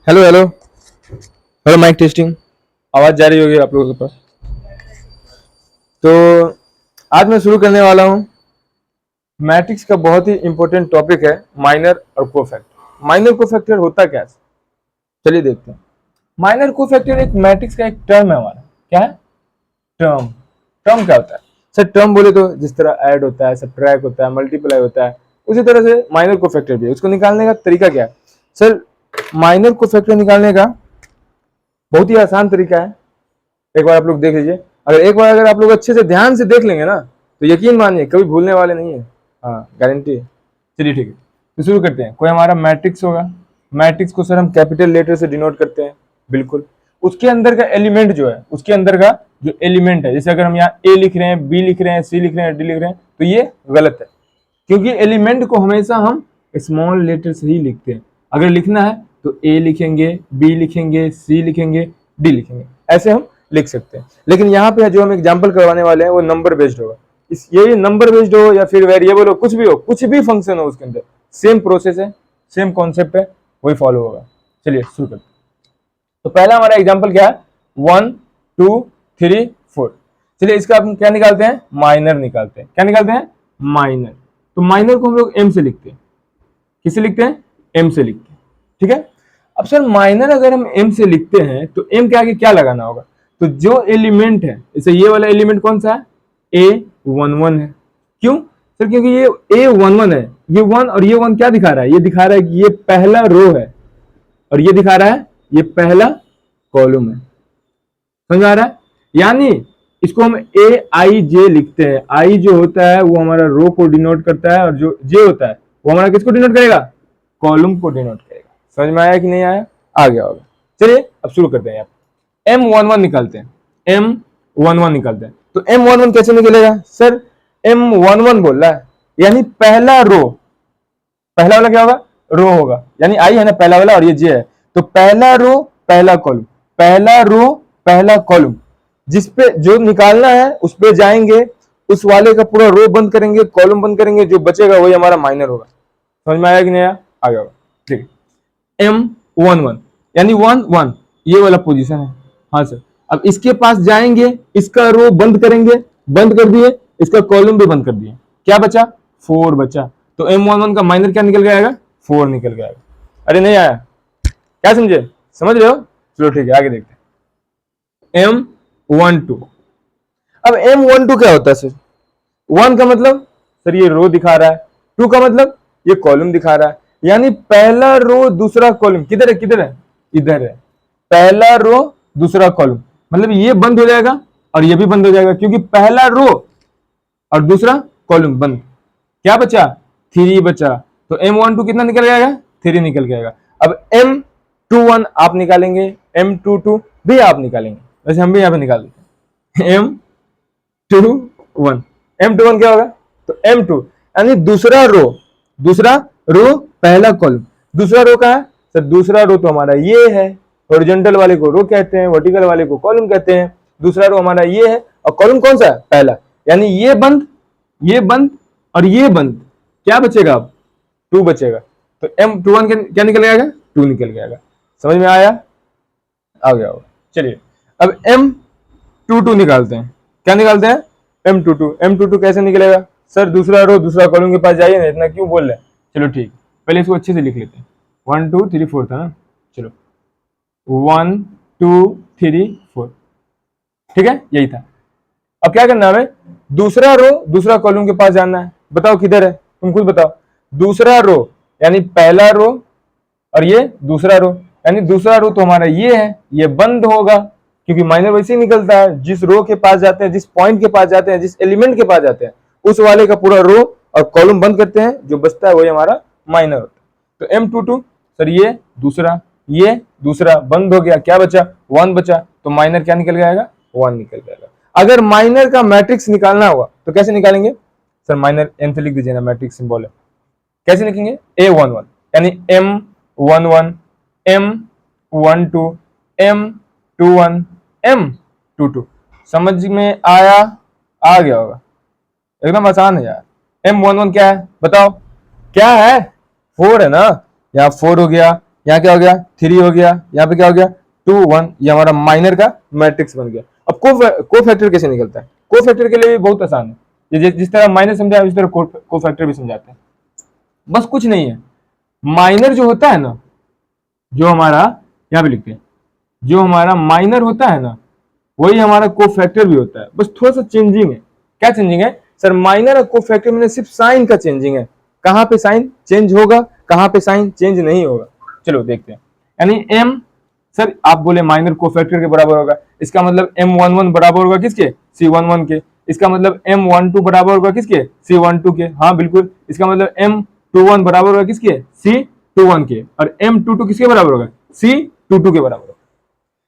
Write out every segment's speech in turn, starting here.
Hello hello hello, mike testing. आवाज जा रही होगी आप लोगों के पास। तो आज मैं शुरू करने वाला हूँ। मैट्रिक्स का बहुत ही इंपॉर्टेंट टॉपिक है माइनर और कोफैक्टर। माइनर कोफैक्टर होता क्या है, चलिए देखते हैं। माइनर कोफैक्टर एक मैट्रिक्स का एक टर्म है हमारा। क्या है? टर्म। टर्म क्या होता है सर? टर्म बोले तो जिस तरह ऐड होता है, सब्ट्रैक्ट होता है, मल्टीप्लाई होता है, उसी तरह से माइनर कोफैक्टर भी है। उसको निकालने का तरीका क्या है सर? माइनर कोफैक्टर निकालने का बहुत ही आसान तरीका है। एक बार आप लोग देख लीजिए। अगर आप लोग अच्छे से ध्यान से देख लेंगे ना, तो यकीन मानिए कभी भूलने वाले नहीं है। हाँ, गारंटी है। चलिए ठीक है, तो शुरू करते हैं। कोई हमारा मैट्रिक्स होगा। मैट्रिक्स को सर हम कैपिटल लेटर से डिनोट करते हैं। बिल्कुल। उसके अंदर का एलिमेंट जो है, उसके अंदर का जो एलिमेंट है, जैसे अगर हम यहाँ ए लिख रहे हैं, बी लिख रहे हैं, सी लिख रहे हैं, डी लिख रहे हैं, तो ये गलत है, क्योंकि एलिमेंट को हमेशा हम स्मॉल लेटर से ही लिखते हैं। अगर लिखना है तो ए लिखेंगे, बी लिखेंगे, सी लिखेंगे, डी लिखेंगे, ऐसे हम लिख सकते हैं। लेकिन यहाँ पे जो हम एग्जाम्पल करवाने वाले हैं वो नंबर बेस्ड होगा। ये नंबर बेस्ड हो या फिर वेरिएबल हो, कुछ भी हो, कुछ भी फंक्शन हो, उसके अंदर सेम प्रोसेस है, सेम कॉन्सेप्ट है, वही फॉलो होगा। चलिए शुरू करते हैं। तो पहला हमारा एग्जाम्पल क्या है? 1 2 3 4। चलिए इसका हम क्या निकालते हैं? माइनर निकालते हैं। क्या निकालते हैं? माइनर। तो माइनर को हम लोग एम से लिखते हैं। किसे लिखते हैं? एम से लिखते हैं। ठीक है। अब सर माइनर अगर हम एम से लिखते हैं तो एम के आगे क्या लगाना होगा? तो जो एलिमेंट है, जैसे ये वाला एलिमेंट कौन सा है? A11 है। क्यों सर? क्योंकि ये A11 है। ये 1 और ये 1 क्या दिखा रहा है? ये दिखा रहा है कि ये पहला रो है, और ये दिखा रहा है ये पहला कॉलम है। समझ आ रहा है? यानी इसको हम A I J लिखते हैं। आई जो होता है वो हमारा रो को डिनोट करता है, और जो जे होता है वो हमारा किसको डिनोट करेगा? कॉलम को डिनोट करेगा। समझ में आया कि नहीं आया? आ गया होगा। चलिए अब शुरू करते हैं। M11 निकालते हैं। M11 निकालते हैं। तो M11 कैसे निकलेगा सर? M11 बोल रहा है, यानी पहला रो। पहला वाला क्या होगा? रो होगा। यानी आई है ना पहला वाला, और ये जे है, तो पहला रो पहला कॉलम, पहला रो पहला कॉलम। जिस पे जो निकालना है उस पे जाएंगे, उस वाले का पूरा रो बंद करेंगे, कॉलम बंद करेंगे, जो बचेगा वही हमारा माइनर होगा। समझ में आया कि नहीं आया? आ गया होगा। ठीक है। M11 यानी 1 1, ये वाला पोजीशन है। हाँ सर। अब इसके पास जाएंगे, इसका रो बंद करेंगे, बंद कर दिए, इसका कॉलम भी बंद कर दिए, क्या बचा? 4 बचा। तो M11 का माइनर क्या निकल गया? 4 निकल गया। अरे नहीं आया? क्या समझे? समझ रहे हो? चलो ठीक है, आगे देखते हैं। M12। अब M12 क्या होता है सर? 1 का मतलब सर ये रो दिखा रहा है, 2 का मतलब ये कॉलम दिखा रहा है। यानी पहला रो दूसरा कॉलम किधर है? किधर है? इधर है। पहला रो दूसरा कॉलम, मतलब ये बंद हो जाएगा और ये भी बंद हो जाएगा, क्योंकि पहला रो और दूसरा कॉलम बंद। क्या बचा? 3 बचा। तो M12 कितना निकल जाएगा? 3 निकल जाएगा। अब M21 आप निकालेंगे, M22 भी आप निकालेंगे, वैसे हम भी यहाँ पे निकाल देते हैं। M21, M21 क्या होगा? तो M2 यानी दूसरा रो पहला कॉलम। दूसरा रो कहाँ है सर? दूसरा रो तो हमारा ये है। हॉरिजॉन्टल वाले को रो कहते हैं, वर्टिकल वाले को कॉलम कहते हैं। दूसरा रो हमारा ये है, और कॉलम कौन सा है? पहला। यानी ये बंद, ये बंद और ये बंद। क्या बचेगा? अब 2 बचेगा। तो M21 क्या निकल जाएगा? 2 निकल जाएगा। समझ में आया? आ गया होगा। चलिए अब M22 निकालते हैं। क्या निकालते हैं? M22 कैसे निकलेगा सर? दूसरा रो दूसरा कॉलम के पास जाइए ना, इतना क्यों बोल रहे हैं? चलो ठीक, पहले इसको अच्छे से लिख लेते हैं। 1 2 3 4 था ना। चलो 1 2 3 4, ठीक है, यही था। अब क्या करना है हमें? दूसरा रो दूसरा कॉलम के पास जाना है। बताओ किधर है? तुम खुद बताओ। दूसरा रो यानी पहला रो, और ये दूसरा रो, यानी दूसरा रो तो हमारा ये है, ये बंद होगा, क्योंकि माइनर वैसे ही निकलता है। जिस रो के पास जाते हैं, जिस पॉइंट के पास जाते हैं, जिस एलिमेंट के पास जाते हैं, उस वाले का पूरा रो और कॉलम बंद करते हैं, जो बचता है वही हमारा माइनर होता है। तो M22 सर ये दूसरा बंद हो गया, क्या बचा? 1 बचा। तो माइनर क्या निकल जाएगा? 1 निकल जाएगा। अगर माइनर का मैट्रिक्स निकालना होगा तो कैसे निकालेंगे सर? माइनर एंथ लिख दीजिए ना, मैट्रिक्स सिंबल है। कैसे लिखेंगे? A11 यानी M11 M12 M21 M22। समझ में आया? आ गया होगा। एकदम आसान है यार। M11 क्या है बताओ? क्या है? 4 है ना। यहाँ 4 हो गया, यहाँ क्या हो गया 3 हो गया, यहाँ पे क्या हो गया 2 1, ये हमारा माइनर का मैट्रिक्स बन गया। अब को फैक्टर कैसे निकलता है? को फैक्टर के लिए भी बहुत आसान है, जिस तरह माइनर समझाया उस तरह को फैक्टर भी समझाते हैं। बस कुछ नहीं है, माइनर जो होता है ना, जो हमारा यहाँ पे लिखते हैं, जो हमारा माइनर होता है ना वही हमारा को फैक्टर भी होता है, बस थोड़ा सा चेंजिंग है। क्या चेंजिंग है सर? माइनर और को फैक्टर में सिर्फ साइन का चेंजिंग है। कहां पे साइन चेंज होगा, कहां पे साइन चेंज नहीं होगा, चलो देखते हैं। यानी m, सर आप बोले माइनर को फैक्टर के बराबर होगा, इसका मतलब m11 बराबर होगा किसके? c11 के। इसका मतलब m12 बराबर होगा किसके? c12 के। हाँ बिल्कुल, इसका मतलब m21 बराबर होगा किसके? c21 के। और m22 किसके बराबर होगा? c22 के बराबर होगा।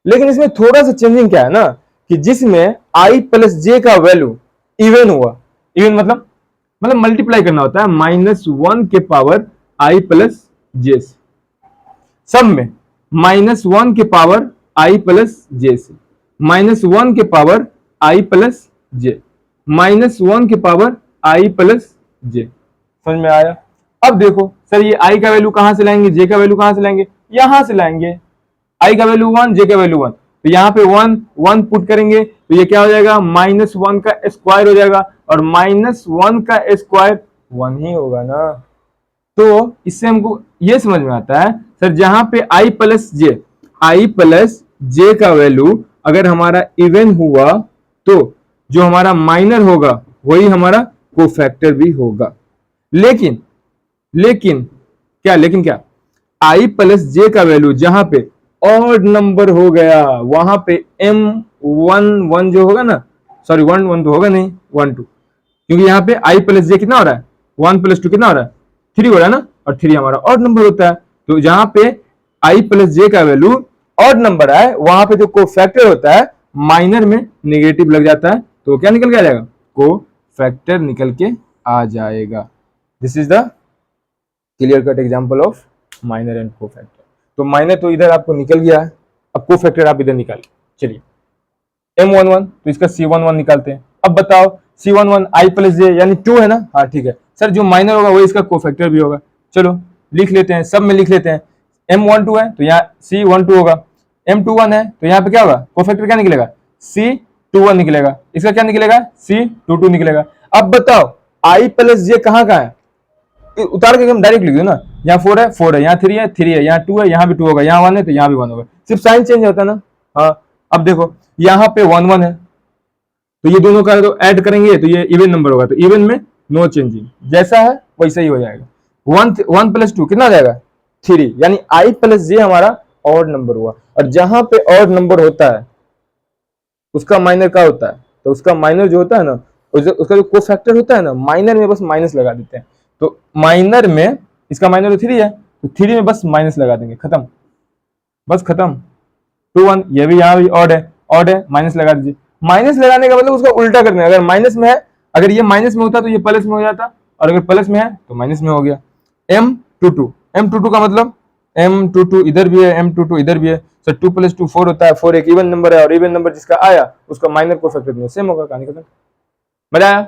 लेकिन इसमें थोड़ा सा चेंजिंग क्या है ना, कि जिसमें i प्लस जे का वैल्यू इवन हुआ, इवन मतलब मल्टीप्लाई करना होता है -1 के पावर i प्लस जे से, सब में -1 के पावर i प्लस जे से, -1 के पावर i प्लस जे, -1 के पावर i प्लस जे। समझ में आया? अब देखो सर ये i का वैल्यू कहां से लाएंगे, j का वैल्यू कहां से लाएंगे? यहां से लाएंगे। i का वैल्यू 1, j का वैल्यू 1, तो यहाँ पे 1 पुट करेंगे तो ये क्या हो जाएगा? -1 का स्क्वायर हो जाएगा, और -1 का स्क्वायर 1 ही होगा ना। तो इससे हमको ये समझ में आता है सर, जहां पे i प्लस जे का वैल्यू अगर हमारा इवन हुआ तो जो हमारा माइनर होगा वही हमारा कोफैक्टर भी होगा। लेकिन क्या i प्लस जे का वैल्यू जहां पे ऑड नंबर हो गया वहां पे m11 जो होगा ना, सॉरी 1 तो होगा नहीं, 1 2, क्योंकि यहाँ पे i प्लस जे कितना हो रहा है? 1 प्लस 2 कितना हो रहा है? 3 हो रहा है ना, और 3 हमारा ऑड नंबर होता है। तो जहां पे i प्लस जे का वैल्यू ऑड नंबर है वहां पे जो कोफैक्टर होता है माइनर में नेगेटिव लग जाता है, तो क्या निकल के आ जाएगा? कोफैक्टर निकल के आ जाएगा। This is the clear cut example of minor and cofactor. तो माइनर तो इधर आपको निकल गया है, अब कोफैक्टर आप इधर निकालिए। चलिए m11 तो इसका c11 निकालते हैं। अब बताओ c11 i प्लस जे यानी 2 है ना? हाँ ठीक है सर, जो माइनर होगा वही इसका कोफैक्टर भी होगा। चलो लिख लेते हैं, सब में लिख लेते हैं। m12 है तो यहाँ c12 होगा, m21 है तो यहाँ पे क्या होगा? कोफैक्टर क्या निकलेगा? c21 निकलेगा। इसका क्या निकलेगा? c22 निकलेगा। अब बताओ i प्लस जे कहाँ है? उतार के हम डायरेक्ट लिख दो ना, यहाँ 4 है, यहाँ 3 है, 3 है, यहाँ 2 है, यहाँ भी 2 होगा, यहाँ 1 है तो यहाँ भी 1 होगा, सिर्फ साइन चेंज होता है ना। हाँ अब देखो यहाँ पे 1 1 है तो ये दोनों का तो ऐड करेंगे तो ये इवन नंबर होगा, तो इवन में नो चेंजिंग, जैसा है वैसा ही हो जाएगा। 1 प्लस 2 कितना आ जाएगा? 3, यानी i प्लस जे हमारा ऑड नंबर हुआ। और जहां पे ऑड नंबर होता है उसका माइनर क्या होता है? तो उसका माइनर जो होता है ना, उसका जो कोफैक्टर होता है ना, माइनर में बस माइनस लगा देते हैं। तो माइनर में इसका माइनर तो 3 है तो 3 में बस माइनस लगा देंगे, खत्म, बस खत्म। 2 1, ये भी यहाँ भी ऑड है, माइनस लगा दीजिए। माइनस लगाने का मतलब उसका उल्टा करना है, अगर माइनस में है, अगर ये माइनस में होता तो ये प्लस में हो जाता, और अगर प्लस में है तो माइनस में हो गया। m22 का मतलब m22 इधर भी है, m22 इधर भी है, सर 2 प्लस 2 4 होता है, 4 एक इवन नंबर है, और इवन नंबर जिसका आया उसका माइनर को फैक्टर में सेम होगा। कहानी खत्म। मजा आया?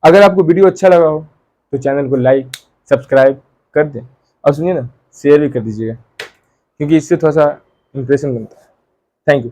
अगर आपको वीडियो अच्छा लगा हो तो चैनल को लाइक सब्सक्राइब कर दें, और सुनिए ना शेयर भी कर दीजिएगा, क्योंकि इससे थोड़ा सा इंप्रेशन बनता है। Thank you.